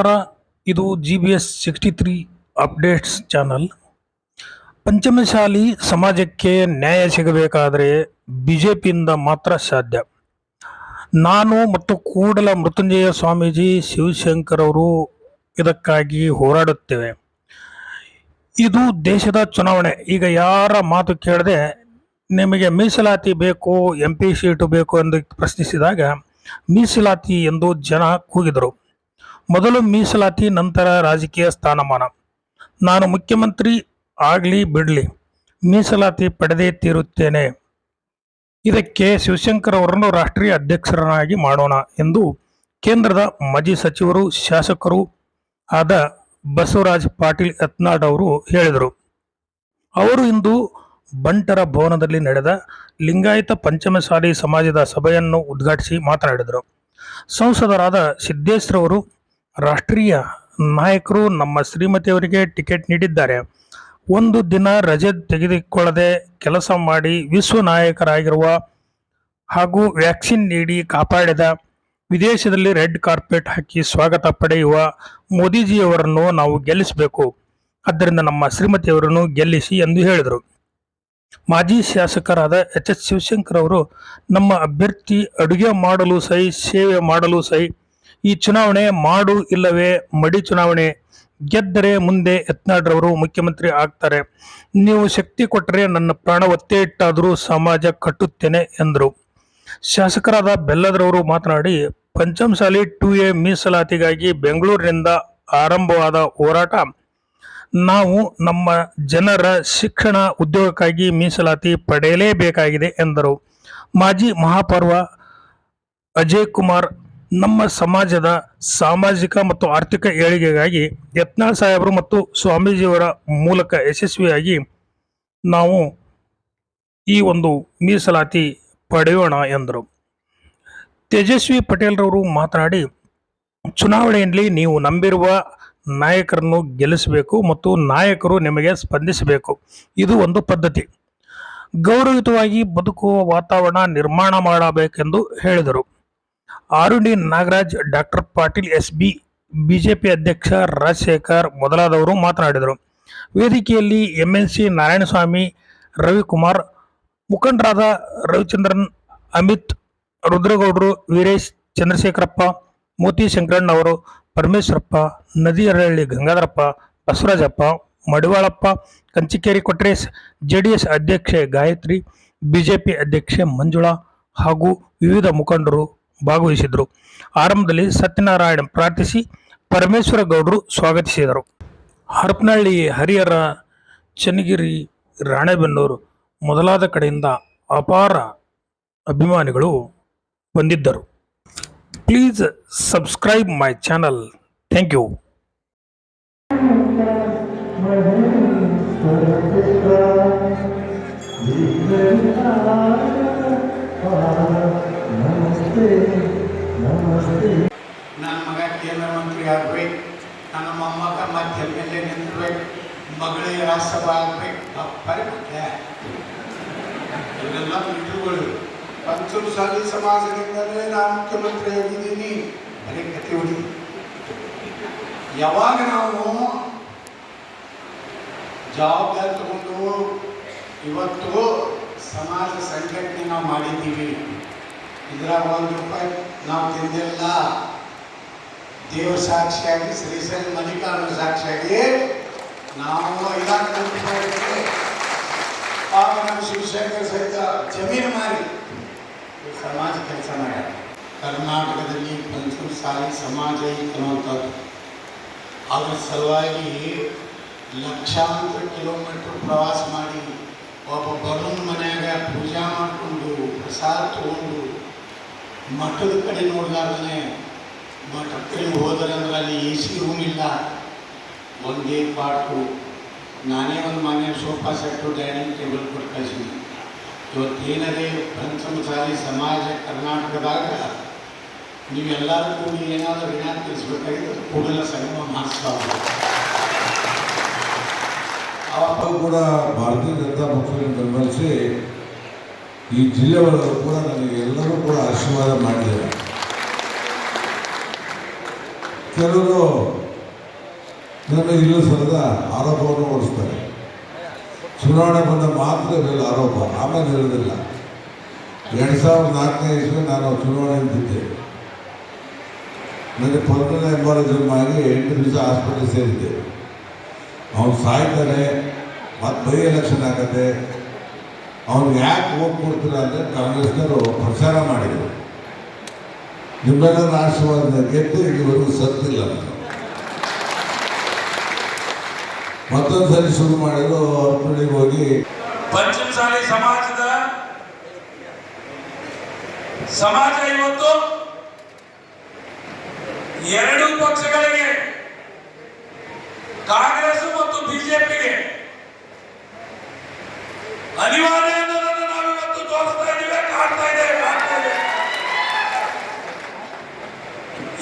ನಮಸ್ಕಾರ. ಇದು GBS 63 updates channel. Panchamasali ಸಮಾಜಕ್ಕೆ ನ್ಯಾಯ ಸಿಗಬೇಕಾದರೆ ಬಿಜೆಪಿಯಿಂದ ಮಾತ್ರ ಸಾಧ್ಯ. ನಾನು ಮತ್ತು ಕೂಡಲ ಮೃತ್ಯುಂಜಯ ಸ್ವಾಮೀಜಿ ಶಿವಶಂಕರ್ ಅವರು ಇದಕ್ಕಾಗಿ ಹೋರಾಡುತ್ತೇವೆ. ಇದು ದೇಶದ ಚುನಾವಣೆ. ಈಗ ಯಾರ ಮಾತು ಕೇಳದೆ ನಿಮಗೆ ಮೀಸಲಾತಿ ಬೇಕು, MP ಸೀಟು ಬೇಕು ಎಂದು ಪ್ರಶ್ನಿಸಿದಾಗ ಮೀಸಲಾತಿ ಎಂದು ಜನ ಕೂಗಿದರು. ಮೊದಲು ಮೀಸಲಾತಿ, ನಂತರ ರಾಜಕೀಯ ಸ್ಥಾನಮಾನ. ನಾನು ಮುಖ್ಯಮಂತ್ರಿ ಆಗಲಿ ಬಿಡಲಿ, ಮೀಸಲಾತಿ ಪಡೆದೇ ತೀರುತ್ತೇನೆ. ಇದಕ್ಕೆ ಶಿವಶಂಕರ್ ಅವರನ್ನು ರಾಷ್ಟ್ರೀಯ ಅಧ್ಯಕ್ಷರನ್ನಾಗಿ ಮಾಡೋಣ ಎಂದು ಕೇಂದ್ರದ ಮಾಜಿ ಸಚಿವರು, ಶಾಸಕರು ಆದ ಬಸವರಾಜ ಪಾಟೀಲ್ ಯತ್ನಾಳ್ ಅವರು ಹೇಳಿದರು. ಅವರು ಇಂದು ಬಂಟರ ಭವನದಲ್ಲಿ ನಡೆದ ಲಿಂಗಾಯತ ಪಂಚಮಸಾಲಿ ಸಮಾಜದ ಸಭೆಯನ್ನು ಉದ್ಘಾಟಿಸಿ ಮಾತನಾಡಿದರು. ಸಂಸದರಾದ ಸಿದ್ದೇಶ್ವರವರು, ರಾಷ್ಟ್ರೀಯ ನಾಯಕರು ನಮ್ಮ ಶ್ರೀಮತಿಯವರಿಗೆ ಟಿಕೆಟ್ ನೀಡಿದ್ದಾರೆ. ಒಂದು ದಿನ ರಜೆ ತೆಗೆದುಕೊಳ್ಳದೆ ಕೆಲಸ ಮಾಡಿ ವಿಶ್ವ ನಾಯಕರಾಗಿರುವ ಹಾಗೂ ವ್ಯಾಕ್ಸಿನ್ ನೀಡಿ ಕಾಪಾಡಿದ, ವಿದೇಶದಲ್ಲಿ ರೆಡ್ ಕಾರ್ಪೆಟ್ ಹಾಕಿ ಸ್ವಾಗತ ಪಡೆಯುವ ಮೋದಿಜಿಯವರನ್ನು ನಾವು ಗೆಲ್ಲಿಸಬೇಕು. ಆದ್ದರಿಂದ ನಮ್ಮ ಶ್ರೀಮತಿಯವರನ್ನು ಗೆಲ್ಲಿಸಿ ಎಂದು ಹೇಳಿದರು. ಮಾಜಿ ಶಾಸಕರಾದ HS ಶಿವಶಂಕರ್ ಅವರು, ನಮ್ಮ ಅಭ್ಯರ್ಥಿ ಅಡುಗೆ ಮಾಡಲು ಸೈ, ಸೇವೆ ಮಾಡಲು ಸೈ. ಈ ಚುನಾವಣೆ ಮಾಡು ಇಲ್ಲವೇ ಮಡಿ ಚುನಾವಣೆ. ಗೆದ್ದರೆ ಮುಂದೆ ಯತ್ನಾಳ್ರವರು ಮುಖ್ಯಮಂತ್ರಿ ಆಗ್ತಾರೆ. ನೀವು ಶಕ್ತಿ ಕೊಟ್ಟರೆ ನನ್ನ ಪ್ರಾಣ ಒತ್ತೆ ಇಟ್ಟಾದರೂ ಸಮಾಜ ಕಟ್ಟುತ್ತೇನೆ ಎಂದರು. ಶಾಸಕರಾದ ಬೆಲ್ಲದರವರು ಮಾತನಾಡಿ, ಪಂಚಮಸಾಲಿ 2A ಮೀಸಲಾತಿಗಾಗಿ ಬೆಂಗಳೂರಿನಿಂದ ಆರಂಭವಾದ ಹೋರಾಟ. ನಾವು ನಮ್ಮ ಜನರ ಶಿಕ್ಷಣ, ಉದ್ಯೋಗಕ್ಕಾಗಿ ಮೀಸಲಾತಿ ಪಡೆಯಲೇಬೇಕಾಗಿದೆ ಎಂದರು. ಮಾಜಿ ಮಹಾಪೌರ ಅಜಯ್ ಕುಮಾರ್, ನಮ್ಮ ಸಮಾಜದ ಸಾಮಾಜಿಕ ಮತ್ತು ಆರ್ಥಿಕ ಏಳಿಗೆಗಾಗಿ ಯತ್ನಾಳ್ ಸಾಹೇಬರು ಮತ್ತು ಸ್ವಾಮೀಜಿಯವರ ಮೂಲಕ ಯಶಸ್ವಿಯಾಗಿ ನಾವು ಈ ಒಂದು ಮೀಸಲಾತಿ ಪಡೆಯೋಣ ಎಂದರು. ತೇಜಸ್ವಿ ಪಟೇಲ್ರವರು ಮಾತನಾಡಿ, ಚುನಾವಣೆಯಲ್ಲಿ ನೀವು ನಂಬಿರುವ ನಾಯಕರನ್ನು ಗೆಲ್ಲಿಸಬೇಕು ಮತ್ತು ನಾಯಕರು ನಿಮಗೆ ಸ್ಪಂದಿಸಬೇಕು. ಇದು ಒಂದು ಪದ್ಧತಿ. ಗೌರವಯುತವಾಗಿ ಬದುಕುವ ವಾತಾವರಣ ನಿರ್ಮಾಣ ಮಾಡಬೇಕೆಂದು ಹೇಳಿದರು. Arundi Nagaraj, doctor Patil SB, BJP ಅಧ್ಯಕ್ಷ ರಾಜಶೇಖರ್ ಮೊದಲಾದವರು ಮಾತನಾಡಿದರು. ವೇದಿಕೆಯಲ್ಲಿ MNC ನಾರಾಯಣಸ್ವಾಮಿ, ರವಿಕುಮಾರ್, ಮುಖಂಡರಾದ ರವಿಚಂದ್ರನ್, ಅಮಿತ್, ರುದ್ರಗೌಡರು, ವೀರೇಶ್, ಚಂದ್ರಶೇಖರಪ್ಪ, ಮೋತಿ ಶಂಕರಣ್ಣ ಅವರು, ಪರಮೇಶ್ವರಪ್ಪ, ನದಿಯರಹಳ್ಳಿ ಗಂಗಾಧರಪ್ಪ, ಬಸವರಾಜಪ್ಪ, ಮಡಿವಾಳಪ್ಪ, ಕಂಚಿಕೇರಿ ಕೊಟ್ರೇಶ್, JDS ಅಧ್ಯಕ್ಷೆ ಗಾಯತ್ರಿ, ಬಿಜೆಪಿ ಅಧ್ಯಕ್ಷೆ ಮಂಜುಳಾ ಹಾಗೂ ವಿವಿಧ ಮುಖಂಡರು ಭಾಗವಹಿಸಿದರು. ಆರಂಭದಲ್ಲಿ ಸತ್ಯನಾರಾಯಣ ಪ್ರಾರ್ಥಿಸಿ ಪರಮೇಶ್ವರ ಗೌಡರು ಸ್ವಾಗತಿಸಿದರು. ಹರಪನಹಳ್ಳಿ, ಹರಿಹರ, ಚನ್ನಗಿರಿ, ರಾಣೆಬೆನ್ನೂರು ಮೊದಲಾದ ಕಡೆಯಿಂದ ಅಪಾರ ಅಭಿಮಾನಿಗಳು ಬಂದಿದ್ದರು. Please subscribe my channel. Thank you. ನನ್ನ ಮಗ ಕೇಂದ್ರ ಮಂತ್ರಿ ಆಗ್ಬೇಕು, ನನ್ನ ಮೊಮ್ಮಗ ಮತ್ತೆ MLA ನಿಂತಿರ್ಬೇಕು, ಮಗಳಿಗೆ ರಾಜ್ಯಸಭಾ ಆಗ್ಬೇಕು. ಅಪ್ಪರಿಗೆ ಇವರೆಲ್ಲ ಮಿತ್ರಗಳು. ಪಂಚಮಸಾಲಿ ಸಮಾಜದಿಂದಲೇ ನಾನು ಮುಖ್ಯಮಂತ್ರಿ ಆಗಿದ್ದೀನಿ. ಅದೇ ಕತೆ ಹೊಡಿ. ಯಾವಾಗ ನಾವು ಜವಾಬ್ದಾರಿ ತಗೊಂಡು ಇವತ್ತು ಸಮಾಜ ಸಂಘಟನೆ ನಾವು ಮಾಡಿದ್ದೀವಿ, ಇದರಾಗ ₹1 ನಾವು ತಿಂದಿಲ್ಲ. ದೇವ್ರ ಸಾಕ್ಷಿಯಾಗಿ, ಶ್ರೀಶೈಲ ಮಲ್ಲಿಕಾರ್ಜುನ ಸಾಕ್ಷಿಯಾಗಿ ನಾವು ₹5,00,000 ಆಗ ನಮ್ಮ ಶಿವಶಂಕರ್ ಸಹಿತ ಜಮೀನು ಮಾರಿ ಸಮಾಜ ಕೆಲಸ ಮಾಡ್ಯಾರ. ಕರ್ನಾಟಕದಲ್ಲಿ ಪಂಚಮಸಾಲಿ ಸಮಾಜ ಅನ್ನುವಂಥದ್ದು, ಅದ್ರ ಸಲುವಾಗಿ ಲಕ್ಷಾಂತರ ಕಿಲೋಮೀಟರ್ ಪ್ರವಾಸ ಮಾಡಿ ಒಬ್ಬ ಬಡವನ ಮನೆಯಾಗ ಪೂಜಾ ಮಾಡಿಕೊಂಡು ಪ್ರಸಾದ ತಗೊಂಡು ಮಠದ ಕಡೆ ನೋಡಿದಾಗಲೇ ಮಠದ ಕಡೆ ಹೋದರೆ ಅಂದ್ರೆ ಅಲ್ಲಿ AC ರೂಮ್ ಇಲ್ಲ, ಒಂದೇ ಪಾಟು. ನಾನೇ ಒಂದು ಮನೆ ಸೋಫಾ ಸೆಟ್ಟು, ಡೈನಿಂಗ್ ಟೇಬಲ್ ಕೊಟ್ಟು ಕಳಿಸಿದ್ವಿ. ಇವತ್ತೇನದೇ ಪಂಚಮಸಾಲಿ ಸಮಾಜ ಕರ್ನಾಟಕದಾಗ ನೀವೆಲ್ಲರೂ ಕೂಡಿ ಏನಾದರೂ ಋಣ ತೀರಿಸಬೇಕಾಗಿದ್ದು ಕೂಡಲ ಸಂಗಮ ಮಹಾಸ್ವಾಮ ಅವಾಗ ಕೂಡ ಭಾರತೀಯ ಜನತಾ ಪಕ್ಷವನ್ನು ಬೆಂಬಲಿಸಿ ಈ ಜಿಲ್ಲೆಯೊಳಗೂ ಕೂಡ ನನಗೆ ಎಲ್ಲರೂ ಕೂಡ ಆಶೀರ್ವಾದ ಮಾಡಿದ್ದಾರೆ. ಕೆಲವರು ನನ್ನ ಇಲ್ಲಸರದ ಆರೋಪವನ್ನು ಹೊರಿಸ್ತಾರೆ. ಚುನಾವಣೆ ಬಂದ ಮಾತ್ರ ಮೇಲೆ ಆರೋಪ, ಆಮೇಲೆ ಇರೋದಿಲ್ಲ. 2004ನೇ ಇಸ್ವಿ ನಾನು ಚುನಾವಣೆ ನಿಂತಿದ್ದೆ. ನನಗೆ ಪಲ್ಮನರಿ ಎಂಬೋಲಿಸಮ್ ಆಗಿ 8 ದಿವಸ ಹಾಸ್ಪಿಟಲ್ ಸೇರಿದ್ದೆ. ಅವ್ನು ಸಾಯ್ತಾನೆ, ಮತ್ತು ಬೈ ಎಲೆಕ್ಷನ್ ಆಗತ್ತೆ, ಅವ್ನಿಗೆ ಯಾಕೆ ಹೋಗಿ ಕೊಡ್ತೀರ ಅಂದರೆ ಕಾಂಗ್ರೆಸ್ನವರು ಪ್ರಚಾರ ಮಾಡಿದರು. ನಿಮ್ಮೆಲ್ಲರ ಆಶೀರ್ವಾದ ಗೆದ್ದು ಇಲ್ಲಿವರೆಗೂ ಸತ್ತಿಲ್ಲ. ಮತ್ತೊಂದು ಸರಿ ಶುರು ಮಾಡಿದ್ರು. ಅವ್ರ ಹೋಗಿ ಪಂಚಮಸಾಲಿ ಸಮಾಜ ಇವತ್ತು ಎರಡು ಪಕ್ಷಗಳಿಗೆ, ಕಾಂಗ್ರೆಸ್ ಮತ್ತು ಬಿಜೆಪಿಗೆ ಅನಿವಾರ್ಯ ಅನ್ನೋದನ್ನು ನಾವಿವತ್ತು ತೋರಿಸ್ತಾ ಇದ್ದೇವೆ, ಕಾಡ್ತಾ ಇದ್ದೇವೆ.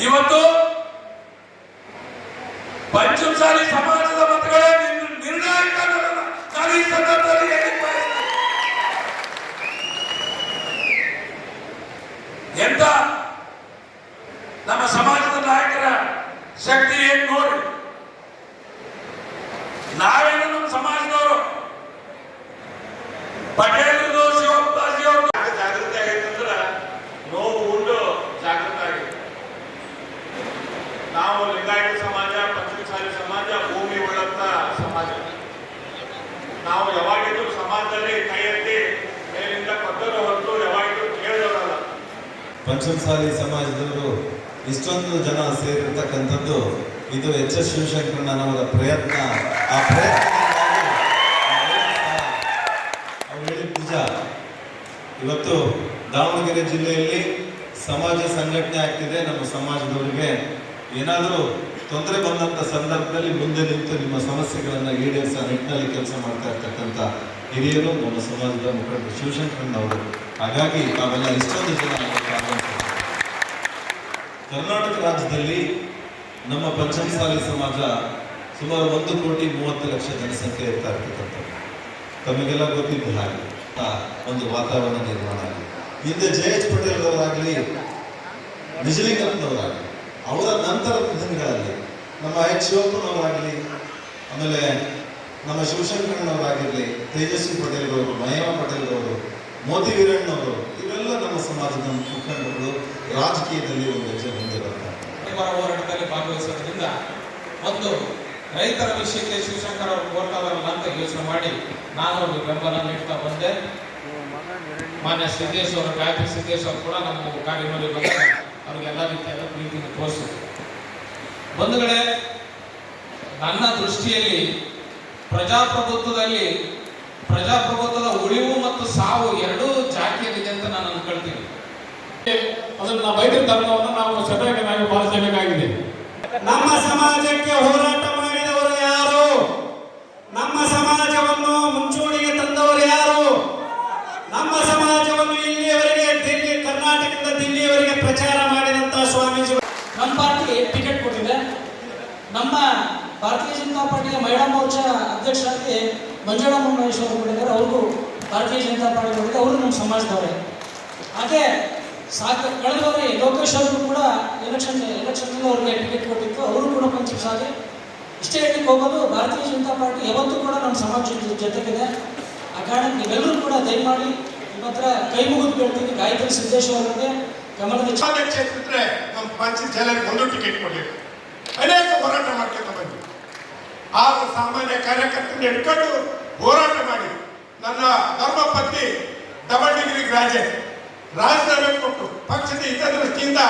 ಇವತ್ತು ಪಂಚಮಸಾಲಿ ಸಮಾಜದ ಮತಗಳೇ ನಿರ್ಣಾಯಕ ಅನ್ನೋದನ್ನು ನಾವು ಈ ಸಂದರ್ಭದಲ್ಲಿ ಹೇಳಿಕ್ ಬಯಸ್ತೀವಿ. ಎಂತ ನಮ್ಮ ಸಮಾಜದ ನಾಯಕರ ಶಕ್ತಿ ಏನ್ ನೋಡಿ. ನಾವೇನು ನಮ್ಮ ಸಮಾಜದವರು ಪಟೇಲರು, ಶಿವಪ್ಪಾಜಿ ಅವರು ಜಾಗೃತಿ ಆಗೈತಂದ್ರ ನೋವು ಉಂಡು ಜಾಗೃತ ಆಗಿದೆ. ನಾವು ಲಿಂಗಾಯತ ಸಮಾಜ, ಪಂಚಮಸಾಲಿ ಸಮಾಜ, ಭೂಮಿ ಉಳ್ಳಂತ ಸಮಾಜ. ನಾವು ಯಾವಾಗಿದ್ರು ಸಮಾಜದಲ್ಲಿ ಕೈ ಎತ್ತಿ ಮೇಲಿಂದ ಪದ್ಧತಿ ಹೊರತು ಯಾವಾಗಿದ್ರು ಕೇಳಿದವರಲ್ಲ. ಪಂಚಮಸಾಲಿ ಸಮಾಜದವರು ಇಷ್ಟೊಂದು ಜನ ಸೇರಿರ್ತಕ್ಕಂಥದ್ದು ಇದು ಎಚ್ ಎಸ್ ಶಿವಶಂಕರಣ್ಣನವರ ಪ್ರಯತ್ನ. ಆ ಪ್ರಯತ್ನದಿಂದಾಗಿ ಅವ್ರು ಹೇಳಿದ ನಿಜ. ಇವತ್ತು ದಾವಣಗೆರೆ ಜಿಲ್ಲೆಯಲ್ಲಿ ಸಮಾಜ ಸಂಘಟನೆ ಆಗ್ತಿದೆ. ನಮ್ಮ ಸಮಾಜದವರಿಗೆ ಏನಾದರೂ ತೊಂದರೆ ಬಂದಂಥ ಸಂದರ್ಭದಲ್ಲಿ ಮುಂದೆ ನಿಂತು ನಿಮ್ಮ ಸಮಸ್ಯೆಗಳನ್ನು ಈಡೇರಿಸೋ ನಿಟ್ಟಿನಲ್ಲಿ ಕೆಲಸ ಮಾಡ್ತಾ ಇರ್ತಕ್ಕಂಥ ಹಿರಿಯರು ನಮ್ಮ ಸಮಾಜದ ಮುಖಂಡರು ಶಿವಶಂಕರಣ್ಣವರು. ಹಾಗಾಗಿ ನಾವೆಲ್ಲ ಇಷ್ಟೊಂದು ಜನ ಕರ್ನಾಟಕ ರಾಜ್ಯದಲ್ಲಿ ನಮ್ಮ ಪಂಚಮಸಾಲಿ ಸಮಾಜ ಸುಮಾರು 1,30,30,00,000 ಜನಸಂಖ್ಯೆ ಇರ್ತಾ ಇರ್ತಕ್ಕಂಥದ್ದು ತಮಗೆಲ್ಲ ಗೊತ್ತಿದ್ದು. ಹಾಗೆ ಒಂದು ವಾತಾವರಣ ನಿರ್ಮಾಣ ಆಗಿದೆ. ಹಿಂದೆ JH ಪಟೇಲ್ ಅವರಾಗಲಿ, ನಿಜಲಿಂಗಪ್ಪನವರಾಗಲಿ, ಅವರ ನಂತರದ ದಿನಗಳಲ್ಲಿ ನಮ್ಮ H ಶಿವಪ್ಪನವರಾಗಲಿ, ಆಮೇಲೆ ನಮ್ಮ ಶಿವಶಂಕರಣ್ಣವರಾಗಿರಲಿ, ತೇಜಸ್ವಿ ಪಟೇಲ್ ಅವರು, ಮಹಿಮಾ ಪಟೇಲ್ ಅವರು, ಮೋತಿ ವೀರಣ್ಣವರು, ಇವೆಲ್ಲ ನಮ್ಮ ಸಮಾಜದ ಮುಖಂಡರು ರಾಜಕೀಯದಲ್ಲಿ ಒಂದು ಹೆಜ್ಜೆ ಮುಂದೆ ಬರ್ತಾರೆ. ಹೋರಾಟದಲ್ಲಿ ಭಾಗವಹಿಸೋದ್ರಿಂದ ಒಂದು ರೈತರ ವಿಷಯಕ್ಕೆ ಶಿವಶಂಕರ್ ಅವರು ಕೋರ್ತಾವರಲ್ಲ ಅಂತ ಯೋಚನೆ ಮಾಡಿ ನಾನು ಅವ್ರಿಗೆ ಬೆಂಬಲ ನೀಡ್ತಾ ಬಂದೆ. ಮಾನ್ಯ ಸಿದ್ದೇಶ್ ಅವರು, ಗಾಯತ್ರಿ ಸಿದ್ದೇಶ್ ಅವರು ಕೂಡ ನಮ್ಮ ಕಾರ್ಯದಲ್ಲಿ ಬಂದಾಗ ಅವ್ರಿಗೆಲ್ಲ ರೀತಿಯಾದ ಪ್ರೀತಿಯನ್ನು ತೋರಿಸಿದ್ರು. ಬಂಧುಗಳೇ, ನನ್ನ ದೃಷ್ಟಿಯಲ್ಲಿ ಪ್ರಜಾಪ್ರಭುತ್ವದ ಉಳಿವು ಮತ್ತು ಸಾವು ಎರಡೂ ಜಾತಿಯಲ್ಲಿದೆ ಅಂತ ನಾನು ಅನ್ಕೊಳ್ತೀನಿ. ಅದನ್ನು ಬೈಬಲ್ ಧರ್ಮವನ್ನು ನಾವು ಸಭೆಯಾಗಿ ಪಾಲಿಸಬೇಕಾಗಿದೆ. ನಮ್ಮ ಸಮಾಜಕ್ಕೆ ಹೋರಾಟ ಮಾಡಿದವರು ಯಾರು? ನಮ್ಮ ಸಮಾಜವನ್ನು ಮುಂಚೂಣಿಗೆ ತಂದವರು ಯಾರು? ನಮ್ಮ ಸಮಾಜವನ್ನು ಇಲ್ಲಿಯವರೆಗೆ ಕರ್ನಾಟಕದಿಂದ ದಿಲ್ಲಿಯವರೆಗೆ ಪ್ರಚಾರ ಮಾಡಿದಂತ ಸ್ವಾಮೀಜಿ. ನಮ್ಮ ಪಾರ್ಟಿ ಟಿಕೆಟ್ ಕೊಟ್ಟಿದೆ. ನಮ್ಮ ಭಾರತೀಯ ಜನತಾ ಪಾರ್ಟಿಯ ಮಹಿಳಾ ಮೋರ್ಚಾ ಅಧ್ಯಕ್ಷರಾಗಿ ಮಂಜುಳಾ ಮಹೇಶ್ವರ ಕೊಟ್ಟಿದ್ದಾರೆ. ಅವ್ರಿಗೂ ಭಾರತೀಯ ಜನತಾ ಪಾರ್ಟಿ ಕೊಟ್ಟಿದೆ, ಅವರು ನಮ್ಮ ಸಮಾಜದವರೇ. ಹಾಗೆ ಕಳೆದ ಬಾರಿ ಲೋಕೇಶ್ ಅವ್ರಿಗೂ ಕೂಡ ಎಲೆಕ್ಷನ್ನಲ್ಲಿ ಅವ್ರಿಗೆ ಟಿಕೆಟ್ ಕೊಟ್ಟಿತ್ತು, ಅವರು ಕೂಡ ಪಂಚಮಸಾಲಿ. ಇಷ್ಟೇ ಹೇಳಿಕ್ಕೆ ಹೋಗೋದು, ಭಾರತೀಯ ಜನತಾ ಪಾರ್ಟಿ ಯಾವತ್ತೂ ಕೂಡ ನಮ್ಮ ಸಮಾಜದ ಜೊತೆಗಿದೆ. ಆ ಕಾರಣಕ್ಕೆ ನೀವೆಲ್ಲರೂ ಕೂಡ ದಯಮಾಡಿ ನಿಮ್ಮ ಹತ್ರ ಕೈ ಮುಗಿದು ಕೇಳ್ತೀನಿ. ಗಾಯತ್ರಿ ಸಿದ್ದೇಶ್ ಅವರಿಗೆ ಗಮನದ ಕ್ಷೇತ್ರ ನಮ್ಮ ಪಂಚಮಸಾಲಿಗೆ 1 ಟಿಕೆಟ್ ಕೊಡಲಿಲ್ಲ. ಅನೇಕ ಹೋರಾಟ ಮಾಡ್ಕೊಂಡು ಬಂದ್ವಿ. ಆ ಸಾಮಾನ್ಯ ಕಾರ್ಯಕರ್ತನ ಹಿಡ್ಕೊಂಡು ಹೋರಾಟ ಮಾಡಿ ನನ್ನ ಧರ್ಮ ಪತ್ನಿ ಡಬಲ್ ಡಿಗ್ರಿ ಗ್ರಾಜುಯೇಟ್ ರಾಜೀನಾಮೆ ಕೊಟ್ಟು ಪಕ್ಷದ ಹಿತದೃಷ್ಟಿಯಿಂದ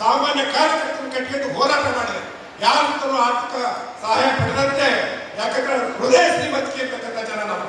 ಸಾಮಾನ್ಯ ಕಾರ್ಯಕರ್ತರನ್ನು ಕಟ್ಟಿಕೊಂಡು ಹೋರಾಟ ಮಾಡಿದೆ. ಯಾರು ಆರ್ಥಿಕ ಸಹಾಯ ಪಡೆದಂತೆ, ಯಾಕಂದ್ರೆ ಹೃದಯ ಶ್ರೀಮಂತಿಕೆ ಇರ್ತಕ್ಕಂಥ ಜನ ನಾವು.